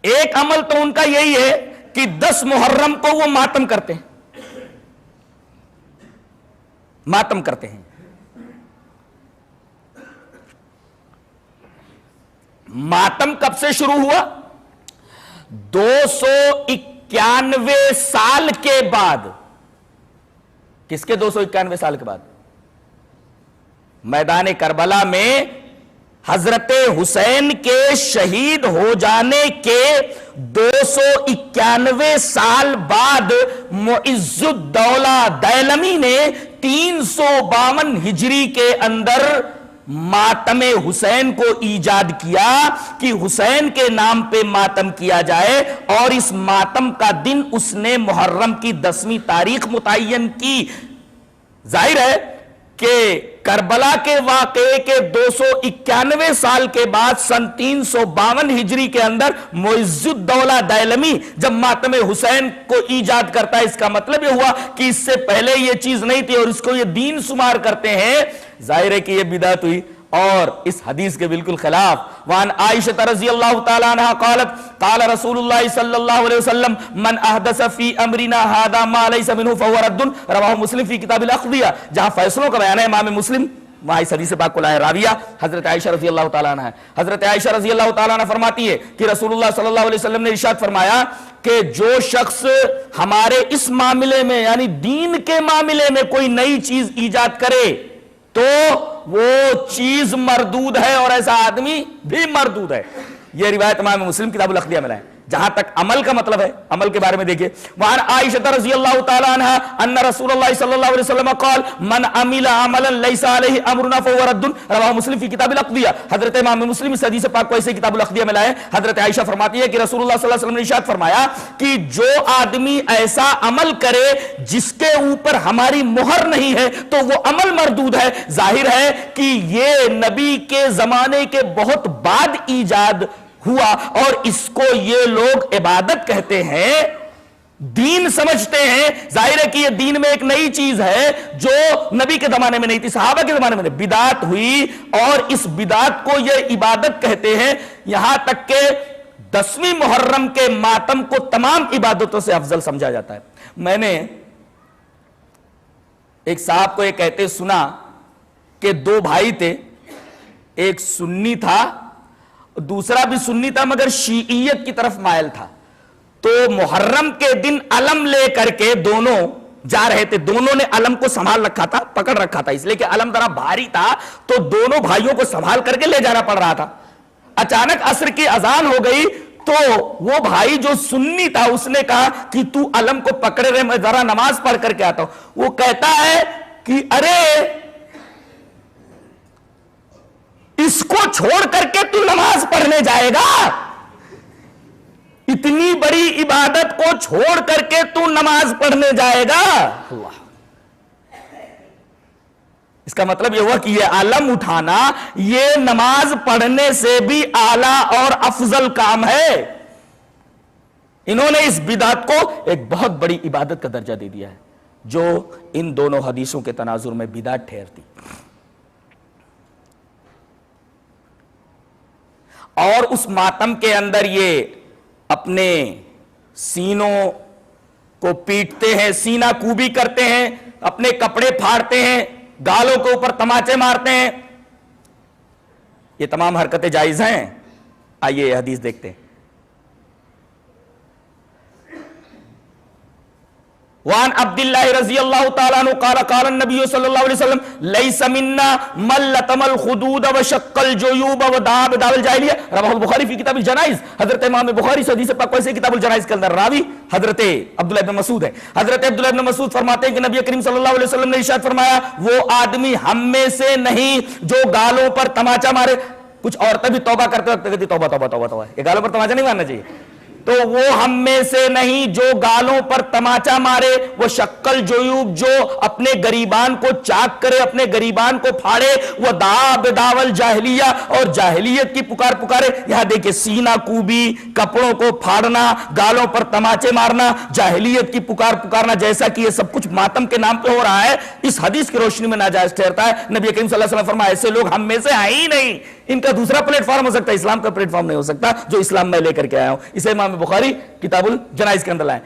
एक अमल तो उनका यही है कि 10 मुहर्रम को वो मातम करते हैं, मातम करते हैं। मातम कब से शुरू हुआ? 291 साल के बाद। किसके 291 साल के बाद? मैदान करबला में हजरत हुसैन के शहीद हो जाने के 291 साल बाद मुइज़्ज़ुद्दौला दैलमी ने 352 हिजरी के अंदर मातमे हुसैन को ईजाद किया कि हुसैन के नाम पे मातम किया जाए, और इस मातम का दिन उसने मुहर्रम की 10वीं तारीख मुतय्यन की। जाहिर है कि करबला के वाकये के 291 साल के बाद सन 352 हिजरी के अंदर मुइज़्ज़ुद्दौला दैलमी जब मातम हुसैन को ईजाद करता है, इसका मतलब यह हुआ कि इससे पहले यह चीज नहीं थी और इसको यह दीन शुमार करते हैं। जाहिर है कि यह बिदअत हुई और इस हदीस के बिल्कुल खिलाफ। वान आयशा रज़ियल्लाहु ताला अन्हा क़ालत क़ाल रसूलुल्लाह सल्लल्लाहु अलैहि वसल्लम मन अहदस फी अमरिना हादा मा लैसा मिन्हु फहुव रद्दुन, रवाहु मुस्लिम फी किताबिल अक़दिया। जहां फैसलों का बयान है इमाम मुस्लिम, वहां इस हदीस पाक को लाए राविया हजरत आयशा रज़ियल्लाहु ताला अन्हा है। हजरत आयशा रज़ियल्लाहु ताला अन्हा फरमाती है कि रसूलुल्लाह सल्लल्लाहु अलैहि वसल्लम ने इरशाद फरमाया कि जो शख्स हमारे इस मामले में यानी दीन के मामले में कोई नई चीज ईजाद करे तो वो चीज मरदूद है और ऐसा आदमी भी मरदूद है। यह रिवायत इमाम मुस्लिम किताबुल अक़दिया में लाए। जहां तक अमल का मतलब है, अमल के बारे में देखिए, वहां आयशा रज़ियल्लाहु ताला अन्हा अन्ना रसूलुल्लाह सल्लल्लाहु अलैहि वसल्लम क़ाल मन अमिला अमलन लैसा अलैहि अमरुना फहुव रद्दुन, रवाहु मुस्लिम फी किताबिल अक़दिया। हजरत इमाम मुस्लिम इस हदीस पाक को ऐसे किताबुल अक़दिया में लाए। हजरत आयशा फरमाती है कि रसूलुल्लाह सल्लल्लाहु अलैहि वसल्लम ने इरशाद फरमाया कि जो आदमी ऐसा अमल करे जिसके ऊपर हमारी मुहर नहीं है तो वो अमल मरदूद है। जाहिर है कि ये नबी के जमाने के बहुत बाद ईजाद हुआ और इसको ये लोग इबादत कहते हैं, दीन समझते हैं। जाहिर है कि ये दीन में एक नई चीज है जो नबी के जमाने में नहीं थी, सहाबा के जमाने में नहीं। बिदात हुई और इस बिदात को ये इबादत कहते हैं। यहां तक के 10वीं मुहर्रम के मातम को तमाम इबादतों से अफजल समझा जाता है। मैंने एक साहब को ये कहते सुना कि 2 भाई थे, एक सुन्नी था दूसरा भी सुन्नी था मगर शीइयत की तरफ मायल था। तो मुहर्रम के दिन अलम लेकर के दोनों जा रहे थे। दोनों ने अलम को संभाल रखा था, पकड़ रखा था, इसलिए कि अलम जरा भारी था तो दोनों भाइयों को संभाल करके ले जाना पड़ रहा था। अचानक असर की अजान हो गई तो वो भाई जो सुन्नी था उसने कहा कि तू अलम को पकड़े रहे, मैं जरा नमाज पढ़ करके आता हूं। वो कहता है कि अरे इसको छोड़ करके तू नमाज पढ़ने जाएगा? इतनी बड़ी इबादत को छोड़ करके तू नमाज पढ़ने जाएगा? अल्लाह। इसका मतलब यह हुआ कि यह आलम उठाना यह नमाज पढ़ने से भी आला और अफजल काम है। इन्होंने इस बिदात को एक बहुत बड़ी इबादत का दर्जा दे दिया है जो इन दोनों हदीसों के तनाजुर में बिदात ठहरती। और उस मातम के अंदर ये अपने सीनों को पीटते हैं, सीना कूबी करते हैं, अपने कपड़े फाड़ते हैं, गालों के ऊपर तमाचे मारते हैं। ये तमाम हरकतें जायज हैं। आइए ये हदीस देखते हैं। वान अब्दुल्लाह रज़ियल्लाहु ताला अन्हु क़ाल क़ाल नबी सल्लल्लाहु अलैहि वसल्लम लैसा मिन्ना मन लतमल खुदूद व शक्कल जुयूब व दाब दावल जाहिलिया, रवाहुल बुखारी फी किताबुल जनाइज। हजरत इमाम बुखारी से हदीस पाक से किताबुल जनाइज के अंदर रावी हजरत अब्दुल्लाह इब्न मसूद है। हजरत अब्दुल्लाह इब्न मसूद फरमाते हैं कि नबी करीम सल्लल्लाहु अलैहि वसल्लम ने इरशाद फरमाया वो आदमी हम में से नहीं जो गालों पर तमाचा मारे। कुछ औरतें भी तौबा करते वक्त कहती तौबा तौबा तौबा तौबा, ये गालों पर तमाचा नहीं मारना चाहिए। तो वो हम में से नहीं जो गालों पर तमाचा मारे, वो शक्कल जोयूब जो अपने गरीबान को चाक करे, अपने गरीबान को फाड़े, वो दाब दावल जाहिलिया और जाहिलियत की पुकार पुकारे। यहां देखिए सीना कूबी, कपड़ों को फाड़ना, गालों पर तमाचे मारना, जाहिलियत की पुकार पुकारना, जैसा कि ये सब कुछ मातम के नाम पे हो रहा है, इस हदीस की रोशनी में नाजायज ठहरता है। नबी करीम सल्लल्लाहु अलैहि वसल्लम फरमाया ऐसे लोग हम में से है ही नहीं। इनका दूसरा प्लेटफॉर्म हो सकता है, इस्लाम का प्लेटफॉर्म नहीं हो सकता जो इस्लाम में लेकर के आया हूं। इसे इमाम बुखारी किताबुल जनाइज के अंदर लाए।